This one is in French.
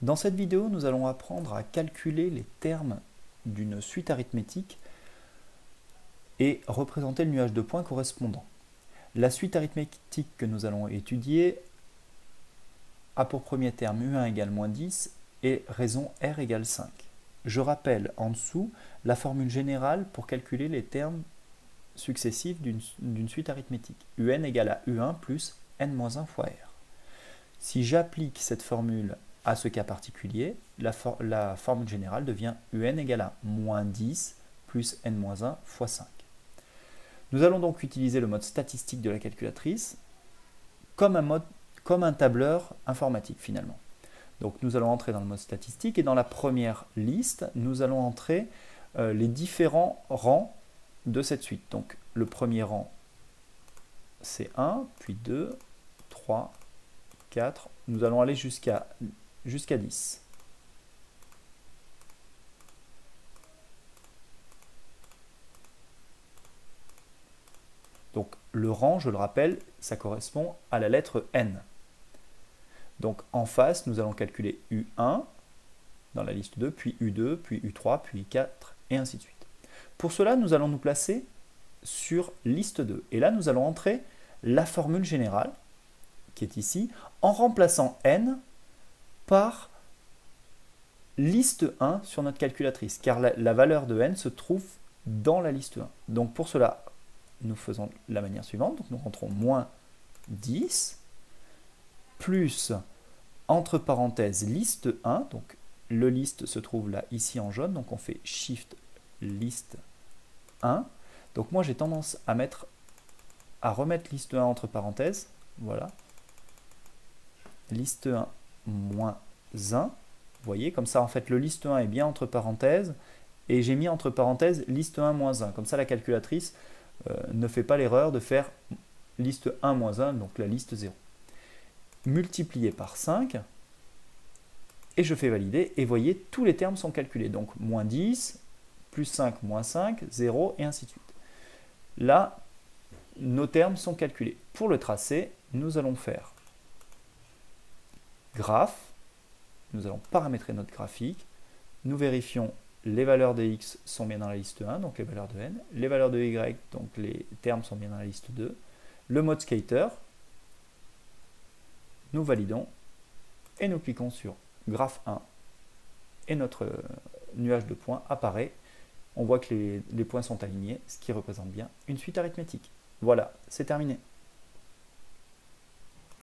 Dans cette vidéo, nous allons apprendre à calculer les termes d'une suite arithmétique et représenter le nuage de points correspondant. La suite arithmétique que nous allons étudier a pour premier terme U1 égale moins 10 et raison R égale 5. Je rappelle en dessous la formule générale pour calculer les termes successifs d'une suite arithmétique. UN égale à U1 plus N-1 fois R. Si j'applique cette formule à ce cas particulier, la formule générale devient UN égale à moins 10 plus N-1 fois 5. Nous allons donc utiliser le mode statistique de la calculatrice comme un tableur informatique finalement. Donc nous allons entrer dans le mode statistique et dans la première liste, nous allons entrer les différents rangs de cette suite. Donc le premier rang, c'est 1, puis 2, 3, 4. Nous allons aller jusqu'à 10. Donc le rang, je le rappelle, ça correspond à la lettre N. Donc en face, nous allons calculer U1 dans la liste 2, puis U2, puis U3, puis U4, et ainsi de suite. Pour cela, nous allons nous placer sur liste 2. Et là, nous allons entrer la formule générale, qui est ici, en remplaçant N par liste 1 sur notre calculatrice, car la valeur de N se trouve dans la liste 1. Donc pour cela, nous faisons de la manière suivante. Donc nous rentrons moins 10, plus, entre parenthèses, liste 1. Donc le liste se trouve là, ici en jaune. Donc on fait Shift liste 1. Donc moi j'ai tendance à remettre liste 1 entre parenthèses. Voilà. Liste 1 moins 1. Vous voyez, comme ça en fait le liste 1 est bien entre parenthèses. Et j'ai mis entre parenthèses liste 1 moins 1. Comme ça la calculatrice ne fait pas l'erreur de faire liste 1 moins 1, donc la liste 0. Multiplié par 5. Et je fais valider. Et voyez, tous les termes sont calculés. Donc moins 10, plus 5, moins 5, 0, et ainsi de suite. Là, nos termes sont calculés. Pour le tracer, nous allons faire graphe. Nous allons paramétrer notre graphique. Nous vérifions les valeurs de x sont bien dans la liste 1, donc les valeurs de n. Les valeurs de y, donc les termes sont bien dans la liste 2. Le mode skater. Nous validons et nous cliquons sur graphe 1 et notre nuage de points apparaît. On voit que les points sont alignés, ce qui représente bien une suite arithmétique. Voilà, c'est terminé.